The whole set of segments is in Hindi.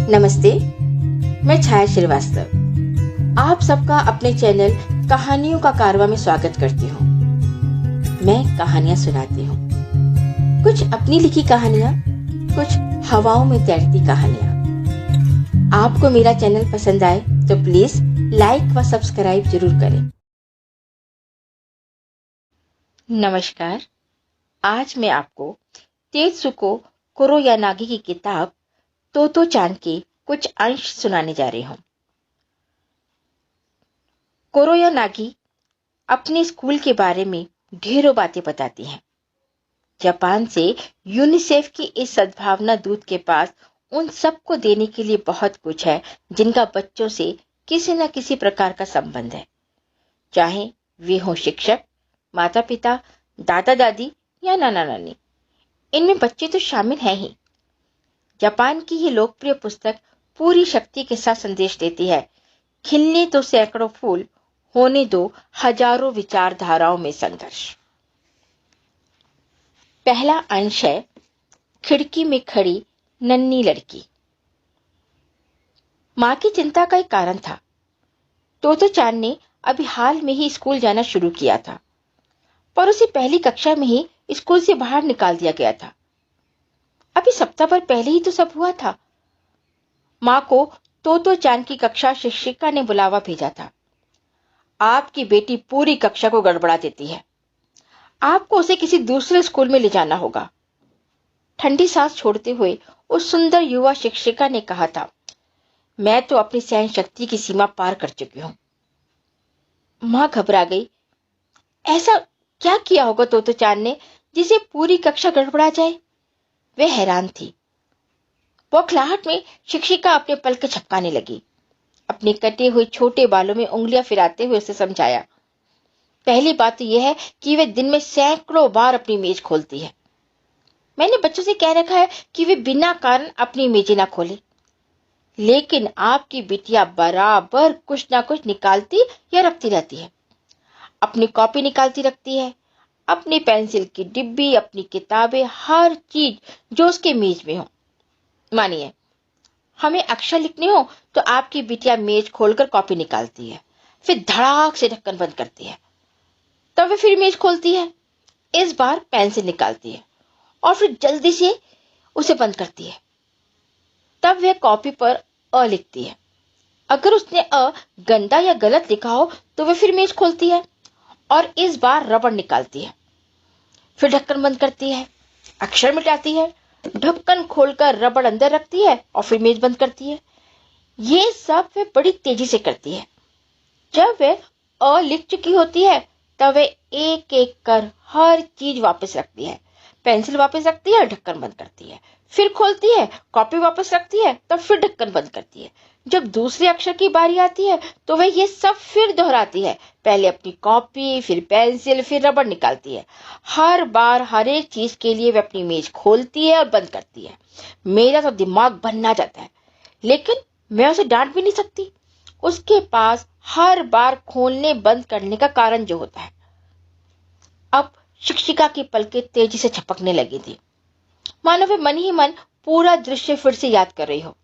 नमस्ते, मैं छाया श्रीवास्तव आप सबका अपने चैनल कहानियों का कारवां में स्वागत करती हूँ। मैं कहानियां सुनाती हूँ, कुछ अपनी लिखी कहानियां, कुछ हवाओं में तैरती कहानियां। आपको मेरा चैनल पसंद आए तो प्लीज लाइक व सब्सक्राइब जरूर करें। नमस्कार, आज मैं आपको तेत्सुको कुरोयानागी की किताब तोतो चान के कुछ अंश सुनाने जा रही हूं। कुरोयानागी अपने स्कूल के बारे में ढेरों बातें बताती हैं। जापान से यूनिसेफ की इस सद्भावना दूत के पास उन सबको देने के लिए बहुत कुछ है जिनका बच्चों से किसी न किसी प्रकार का संबंध है, चाहे वे हों शिक्षक, माता पिता, दादा दादी या नाना नानी। इनमें बच्चे तो शामिल हैं ही। जापान की ये लोकप्रिय पुस्तक पूरी शक्ति के साथ संदेश देती है, खिलने तो सैकड़ों फूल, होने दो हजारों विचारधाराओं में संघर्ष। पहला अंश है खिड़की में खड़ी नन्ही लड़की। मां की चिंता का एक कारण था। तोतो चान ने अभी हाल में ही स्कूल जाना शुरू किया था, पर उसे पहली कक्षा में ही स्कूल से बाहर निकाल दिया गया था। अभी सप्ताह भर पहले ही तो सब हुआ था। मां को तोतो चान की कक्षा शिक्षिका ने बुलावा भेजा था। आपकी बेटी पूरी कक्षा को गड़बड़ा देती है, आपको उसे किसी दूसरे स्कूल में ले जाना होगा। ठंडी सांस छोड़ते हुए उस सुंदर युवा शिक्षिका ने कहा था। मैं तो अपनी सहन शक्ति की सीमा पार कर चुकी हूं। मां घबरा गई। ऐसा क्या किया होगा तोतो चान ने जिसे पूरी कक्षा गड़बड़ा जाए? वे हैरान थी। बौखलाहट में शिक्षिका अपने पलक झपकाने लगी। अपने कटे हुए छोटे बालों में उंगलियां फिराते हुए उसे समझाया। पहली बात तो यह है कि वे दिन में सैकड़ों बार अपनी मेज खोलती है। मैंने बच्चों से कह रखा है कि वे बिना कारण अपनी मेजें ना खोले, लेकिन आपकी बिटिया बराबर कुछ ना कुछ निकालती या रखती रहती है। अपनी कॉपी निकालती रखती है, अपनी पेंसिल की डिब्बी, अपनी किताबें, हर चीज जो उसके मेज में हो। मानिए, हमें अक्षर लिखने हो तो आपकी बिटिया मेज खोलकर कॉपी निकालती है, फिर धड़ाक से ढक्कन बंद करती है। तब वे फिर मेज खोलती है, इस बार पेंसिल निकालती है और फिर जल्दी से उसे बंद करती है। तब वह कॉपी पर अ लिखती है। अगर उसने अ गंदा या गलत लिखा हो तो वह फिर मेज खोलती है और इस बार रबड़ निकालती है, फिर ढक्कन बंद करती है, अक्षर मिटाती है, ढक्कन खोलकर रबड़ अंदर रखती है और फिर मेज बंद करती है। ये सब वे बड़ी तेजी से करती है। जब वे अ लिख चुकी होती है तब वे एक एक कर हर चीज वापस रखती है। पेंसिल वापस रखती है, ढक्कन बंद करती है, फिर खोलती है, कॉपी वापस रखती है, तब फिर ढक्कन बंद करती है। जब दूसरे अक्षर की बारी आती है तो वह ये सब फिर दोहराती है। पहले अपनी कॉपी, फिर पेंसिल, फिर रबड़ निकालती है। हर बार हर एक चीज के लिए वह अपनी मेज खोलती है और बंद करती है। मेरा तो दिमाग बनना जाता है, लेकिन मैं उसे डांट भी नहीं सकती। उसके पास हर बार खोलने बंद करने का कारण जो होता है। अब शिक्षिका की पलकें तेजी से झपकने लगी थी, मानो वे मन ही मन पूरा दृश्य फिर से याद कर रही हो।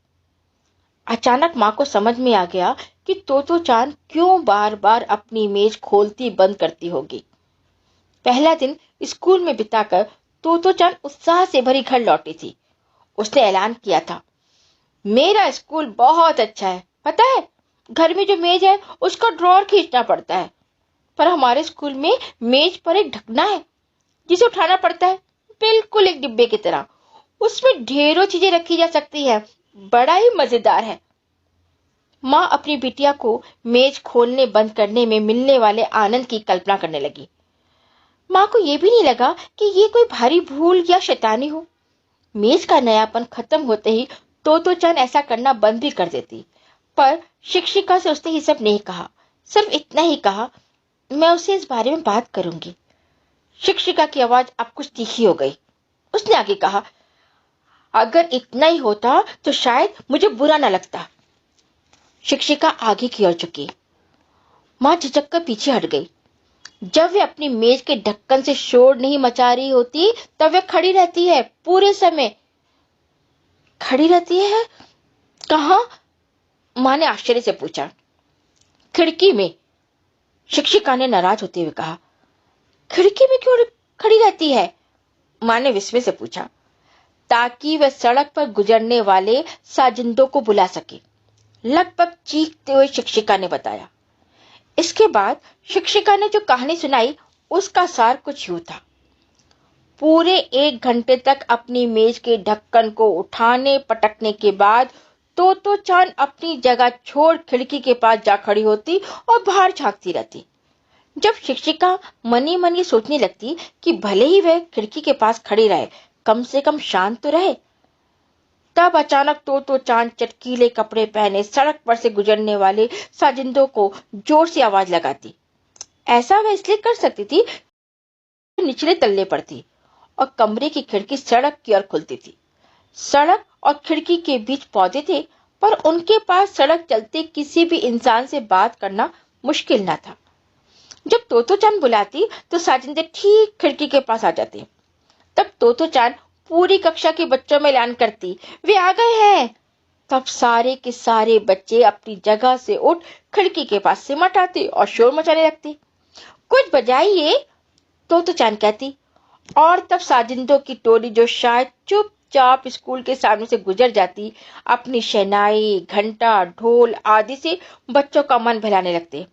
अचानक मां को समझ में आ गया कि तोतो चान क्यों बार बार अपनी मेज खोलती बंद करती होगी। पहला दिन स्कूल में बिताकर तोतो चान उत्साह से भरी घर लौटी थी। उसने ऐलान किया था, मेरा स्कूल बहुत अच्छा है, पता है, घर में जो मेज है उसका ड्रॉर खींचना पड़ता है, पर हमारे स्कूल में मेज पर एक ढकना है जिसे उठाना पड़ता है, बिल्कुल एक डिब्बे की तरह। उसमें ढेरों चीजें रखी जा सकती है, बड़ा ही मजेदार है। माँ अपनी बिटिया को मेज खोलने बंद करने में मिलने वाले आनंद की कल्पना करने लगी। माँ को यह भी नहीं लगा कि ये कोई भारी भूल या शैतानी हो। मेज का नयापन खत्म होते ही तोतो चान ऐसा करना बंद भी कर देती, पर शिक्षिका से उसने ये सब नहीं कहा। सिर्फ इतना ही कहा, मैं उसे इस बारे में बात करूंगी। शिक्षिका की आवाज अब कुछ तीखी हो गई। उसने आगे कहा, अगर इतना ही होता तो शायद मुझे बुरा न लगता। शिक्षिका आगे की ओर झुकी। मां झिझक कर पीछे हट गई। जब वे अपनी मेज के ढक्कन से शोर नहीं मचा रही होती तब वे खड़ी रहती है, पूरे समय खड़ी रहती है। कहाँ? माँ ने आश्चर्य से पूछा। खिड़की में, शिक्षिका ने नाराज होते हुए कहा। खिड़की में क्यों खड़ी रहती है? माँ ने विस्मय से पूछा। ताकि वह सड़क पर गुजरने वाले साजिंदों को बुला सके, लगभग चीखते हुए शिक्षिका ने बताया। इसके बाद शिक्षिका ने जो कहानी सुनाई उसका सार कुछ यूं था। पूरे 1 घंटे तक अपनी मेज के ढक्कन को उठाने पटकने के बाद तो चांद अपनी जगह छोड़ खिड़की के पास जा खड़ी होती और बाहर झांकती रहती। जब शिक्षिका मनी मन ये सोचने लगती कि भले ही वह खिड़की के पास खड़ी रहे, कम से कम शांत तो रहे, तब अचानक तो चांद चटकीले कपड़े पहने सड़क पर से गुजरने वाले साजिंदों को जोर से आवाज लगाती। ऐसा वह इसलिए कर सकती थी, निचले तल्ले पर थी और कमरे की खिड़की सड़क की ओर खुलती थी। सड़क और खिड़की के बीच पौधे थे, पर उनके पास सड़क चलते किसी भी इंसान से बात करना मुश्किल न था। जब तोतो चांद बुलाती तो साजिंदे ठीक खिड़की के पास आ जाते। तब तोतो चांद पूरी कक्षा के बच्चों में ऐलान करती, वे आ गए हैं। तब सारे के सारे बच्चे अपनी जगह से उठ खिड़की के पास सिमट आते और शोर मचाने लगते। कुछ बजाइए, तोतो चांद कहती, और तब साजिंदों की टोली जो शायद चुपचाप स्कूल के सामने से गुजर जाती, अपनी शहनाई, घंटा, ढोल आदि से बच्चों का मन बहलाने लगते।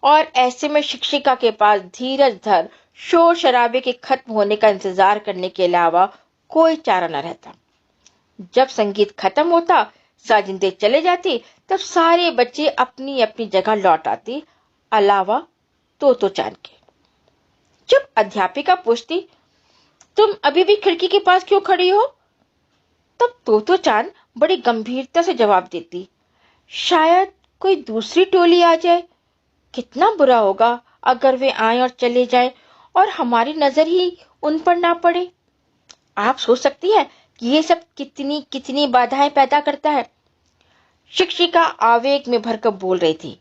और ऐसे में शिक्षिका के पास धीरज धर शोर शराबे के खत्म होने का इंतजार करने के अलावा कोई चारा न रहता। जब संगीत खत्म होता, साजिंदे चले जाते, तब सारे बच्चे अपनी अपनी जगह लौट आते, अलावा तोतो चांद के। जब अध्यापिका पूछती, तुम अभी भी खिड़की के पास क्यों खड़ी हो? तब तोतो चांद बड़ी गंभीरता से जवाब देती, शायद कोई दूसरी टोली आ जाए। कितना बुरा होगा अगर वे आए और चले जाए और हमारी नजर ही उन पर ना पड़े। आप सोच सकती है कि ये सब कितनी कितनी बाधाएं पैदा करता है। शिक्षिका आवेग में भरकर बोल रही थी।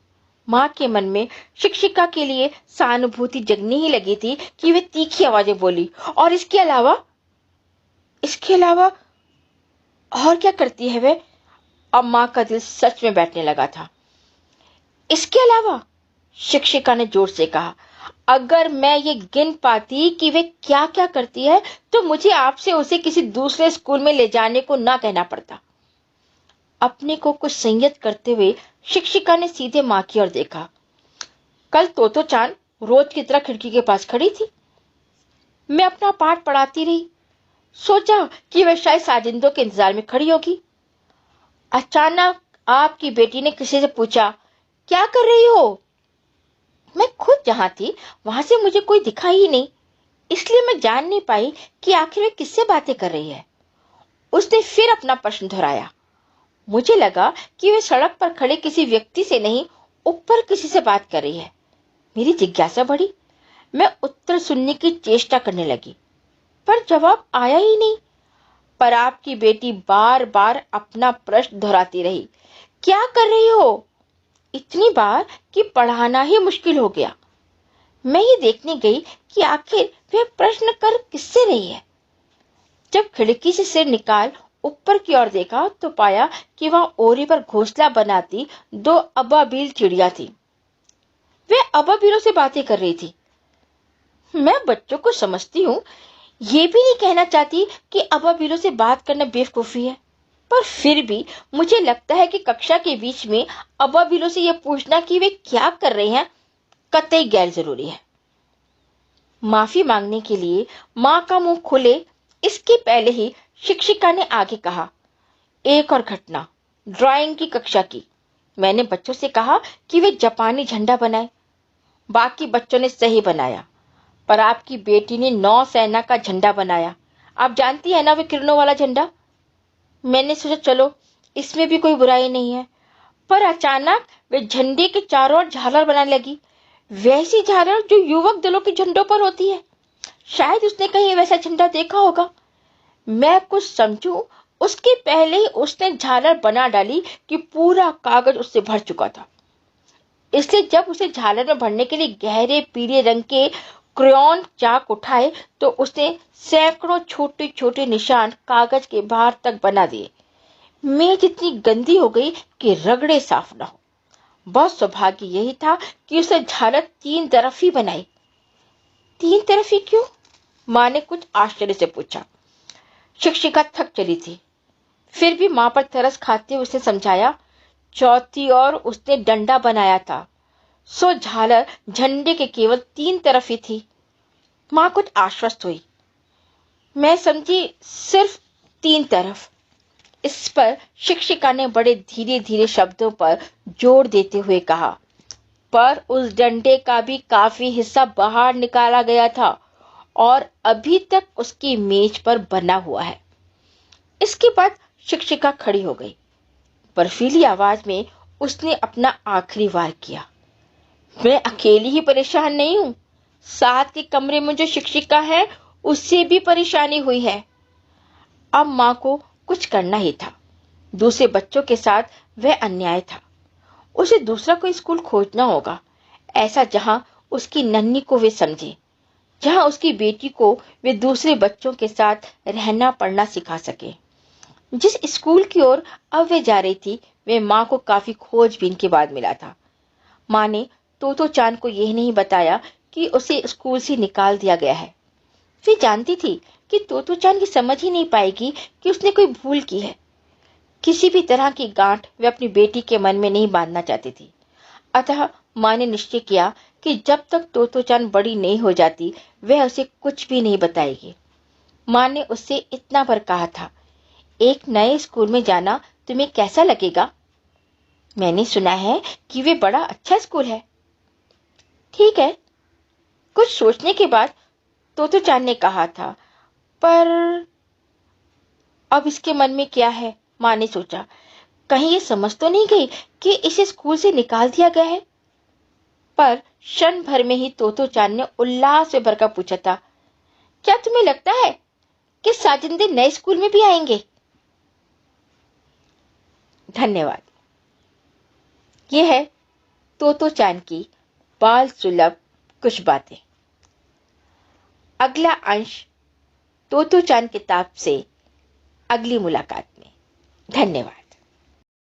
माँ के मन में शिक्षिका के लिए सहानुभूति जगने ही लगी थी कि वे तीखी आवाजें बोली, और इसके अलावा और क्या करती है वे? अब माँ का दिल सच में बैठने लगा था। इसके अलावा, शिक्षिका ने जोर से कहा, अगर मैं ये गिन पाती कि वे क्या क्या करती है तो मुझे आपसे उसे किसी दूसरे स्कूल में ले जाने को ना कहना पड़ता। अपने को कुछ संयत करते हुए शिक्षिका ने सीधे माँ की ओर देखा। कल तोतो चांद रोज की तरह खिड़की के पास खड़ी थी। मैं अपना पाठ पढ़ाती रही, सोचा कि वह शायद साजिंदों के इंतजार में खड़ी होगी। अचानक आपकी बेटी ने किसी से पूछा, क्या कर रही हो? मैं खुद जहां थी वहां से मुझे कोई दिखाई ही नहीं, इसलिए मैं जान नहीं पाई कि आखिर वे किससे बातें कर रही है। उसने फिर अपना प्रश्न दोहराया। मुझे लगा कि वे सड़क पर खड़े किसी व्यक्ति से नहीं, ऊपर किसी से बात कर रही है। मेरी जिज्ञासा बढ़ी। मैं उत्तर सुनने की चेष्टा करने लगी, पर जवाब आया ही नहीं। पर आपकी बेटी बार बार अपना प्रश्न दोहराती रही, क्या कर रही हो? इतनी बार कि पढ़ाना ही मुश्किल हो गया। मैं ये देखने गई कि आखिर वह प्रश्न कर किससे रही है। जब खिड़की से सिर निकाल ऊपर की ओर देखा तो पाया कि वहां ओरी पर घोंसला बनाती 2 अबाबील चिड़िया थी। वे अबाबीलों से बातें कर रही थी। मैं बच्चों को समझती हूँ, ये भी नहीं कहना चाहती कि अबाबीलों से बात करना बेवकूफी है, पर फिर भी मुझे लगता है कि कक्षा के बीच में अबाबीलों से यह पूछना कि वे क्या कर रहे हैं कतई गैर जरूरी है। माफी मांगने के लिए माँ का मुंह खुले इसके पहले ही शिक्षिका ने आगे कहा, एक और घटना ड्राइंग की कक्षा की। मैंने बच्चों से कहा कि वे जापानी झंडा बनाए। बाकी बच्चों ने सही बनाया, पर आपकी बेटी ने नौसेना का झंडा बनाया। आप जानती है ना, वे किरणों वाला झंडा। मैंने सोचा चलो इसमें भी कोई बुराई नहीं है, पर अचानक वे झंडे के चारों ओर झालर बनाने लगी, वैसी झालर जो युवक दलों के झंडों पर होती है। शायद उसने कहीं वैसा झंडा देखा होगा। मैं कुछ समझूं उसके पहले ही उसने झालर बना डाली कि पूरा कागज उससे भर चुका था। इसलिए जब उसे झालर में भरने के लिए गहरे पीले रंग के क्रेयॉन चाक उठाए तो उसने सैकड़ों छोटे छोटे निशान कागज के बाहर तक बना दिए। मेज इतनी गंदी हो गई कि रगड़े साफ ना हो। बहुत सौभाग्य यही था कि उसे झालर 3 तरफ ही बनाई। 3 तरफ ही क्यों? माँ ने कुछ आश्चर्य से पूछा। शिक्षिका थक चली थी, फिर भी माँ पर तरस खाते हुए उसने समझाया, चौथी ओर उसने डंडा बनाया था, सो झालर झंडे के केवल 3 तरफ ही थी। माँ कुछ आश्वस्त हुई। मैं समझी सिर्फ 3 तरफ। इस पर शिक्षिका ने बड़े धीरे धीरे शब्दों पर जोर देते हुए कहा, पर उस डंडे का भी काफी हिस्सा बाहर निकाला गया था और अभी तक उसकी मेज पर बना हुआ है। इसके बाद शिक्षिका खड़ी हो गई। बर्फीली आवाज में उसने अपना आखिरी वार किया। मैं अकेली ही परेशान नहीं हूं, साथ के कमरे में जो शिक्षिका है उससे भी परेशानी हुई है। अब माँ को कुछ करना ही था। दूसरे बच्चों के साथ वह अन्याय था। उसे दूसरा कोई स्कूल खोजना होगा, ऐसा जहां उसकी नन्ही को वे समझे, जहां उसकी बेटी को वे दूसरे बच्चों के साथ रहना पढ़ना सिखा सके। जिस स्कूल की ओर अब वे जा रही थी, वे माँ को काफी खोजबीन के बाद मिला था। माँ ने तोतो चांद को यह नहीं बताया कि उसे स्कूल से निकाल दिया गया है। वे जानती थी कि तोतो चांद की समझ ही नहीं पाएगी कि उसने कोई भूल की है। किसी भी तरह की गांठ वे अपनी बेटी के मन में नहीं बांधना चाहती थी। अतः माँ ने निश्चय किया कि जब तक तोतो चांद बड़ी नहीं हो जाती, वह उसे कुछ भी नहीं बताएगी। माँ ने उससे इतना पर कहा था, एक नए स्कूल में जाना तुम्हें कैसा लगेगा? मैंने सुना है कि वे बड़ा अच्छा स्कूल है। ठीक है। कुछ सोचने के बाद तोतो चांद ने कहा था, पर अब इसके मन में क्या है? माँ ने सोचा, कहीं ये समझ तो नहीं गई कि इसे स्कूल से निकाल दिया गया है। पर क्षण भर में ही तोतो चांद ने उल्लास से भरकर पूछा था, क्या तुम्हें लगता है कि साजिंदे नए स्कूल में भी आएंगे? धन्यवाद। यह है तोतो चांद की बाल सुलभ कुछ बातें। अगला अंश तोतो चांद किताब से अगली मुलाकात में। धन्यवाद।